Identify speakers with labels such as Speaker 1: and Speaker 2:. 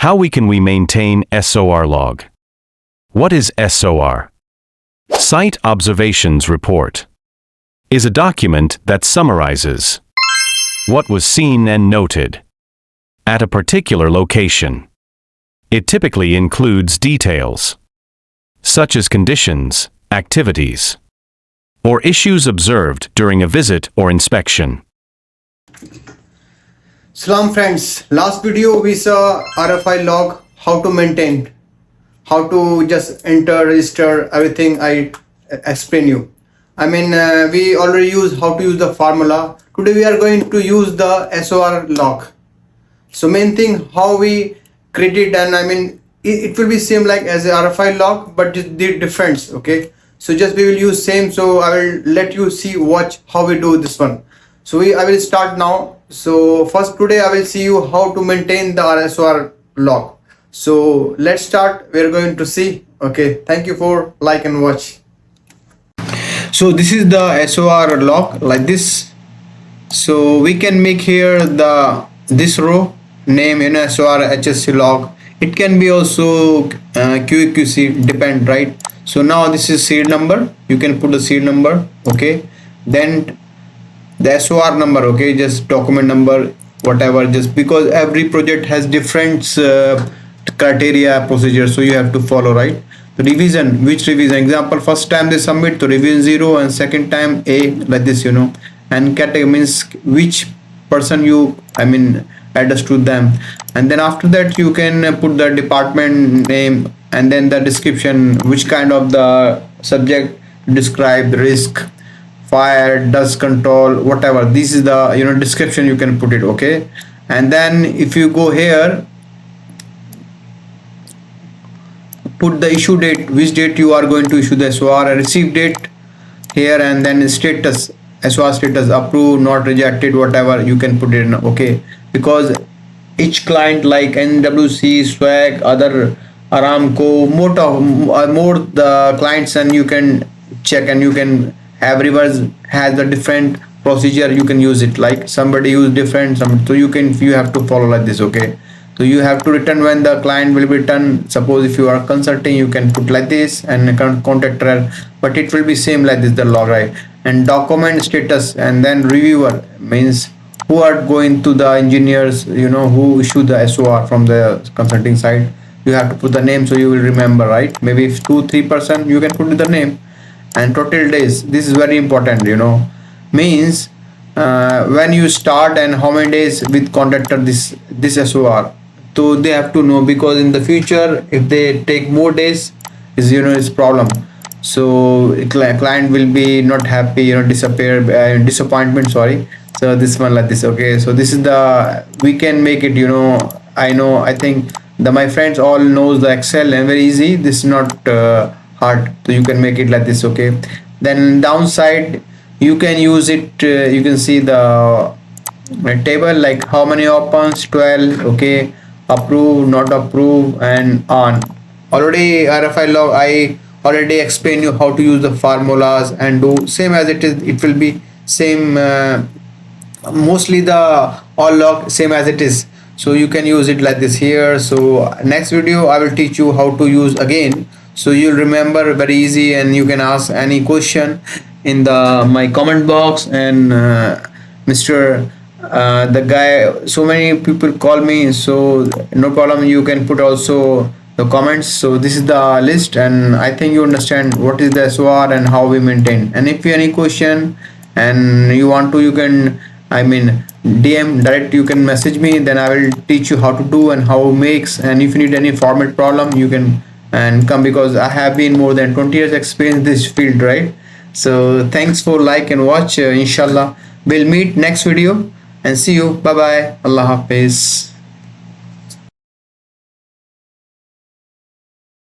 Speaker 1: can we maintain SOR log? What is SOR? Site Observations Report is a document that summarizes what was seen and noted at a particular location. It typically includes details such as conditions, activities, or issues observed during a visit or inspection.
Speaker 2: Salam friends, last video we saw RFI log, how to maintain, how to just enter, register, everything I explain you. We already use how to use the formula. Today we are going to use the SOR log. So main thing how we create it, and it will be same like as a RFI log, but the difference. Okay, so just we will use same. So I will let you watch how we do this one. So I will start now. So first today I will see you how to maintain the SOR log. So let's start. We are going to see. Okay, thank you for like and watch. So this is the SOR log like this. So we can make here this row name SOR HSC log. It can be also QAQC, depend, right? So now this is serial number. You can put the serial number. Okay, then the SOR number. Okay, just document number, whatever, just because every project has different criteria, procedure, so you have to follow, right? The revision, which revision? Example, first time they submit to revision 0 and second time A, like this, and category means which person you address to them. And then after that you can put the department name and then the description, which kind of the subject, describe the risk, fire, dust control, whatever. This is the description, you can put it. Okay, and then if you go here, put the issue date, which date you are going to issue the SOR, and receive date here, and then status, SOR status, approved, not rejected, whatever you can put it in. Okay, because each client like NWC, SWAG, other Aramco, more the clients, and you can check, and you can everyone has a different procedure. You can use it, like somebody use different, so you have to follow like this. Okay, so you have to return when the client will be return. Suppose if you are consulting, you can put like this, and contractor, but it will be same like this, the log, right? And document status, and then reviewer means who are going to the engineers, who issue the SOR from the consulting side. You have to put the name, so you will remember, right? Maybe if 2-3 person, you can put the name. And total days, this is very important, means when you start and how many days with contractor this SOR. So they have to know, because in the future if they take more days, is problem. So client will be not happy, disappointment, sorry. So this one like this. Okay, so this is we can make it, I think my friends all knows the Excel, and very easy. This is not hard, so you can make it like this. Okay, then downside you can use it, you can see the table, like how many opens, 12. Okay, approve, not approve, and on. Already RFI log, I already explained you how to use the formulas and do same as it is. It will be same, mostly the all log same as it is, so you can use it like this here. So next video I will teach you how to use again, so you'll remember very easy, and you can ask any question in my comment box. And Mr. The guy, so many people call me, so no problem, you can put also the comments. So this is the list, and I think you understand what is the SOR and how we maintain. And if you have any question and you want to, you can DM direct, you can message me, then I will teach you how to do and how makes. And if you need any format problem, you can come, because I have been more than 20 years experience in this field, right? So thanks for like and watch. Inshallah we'll meet next video, and see you. Bye bye. Allah Hafiz.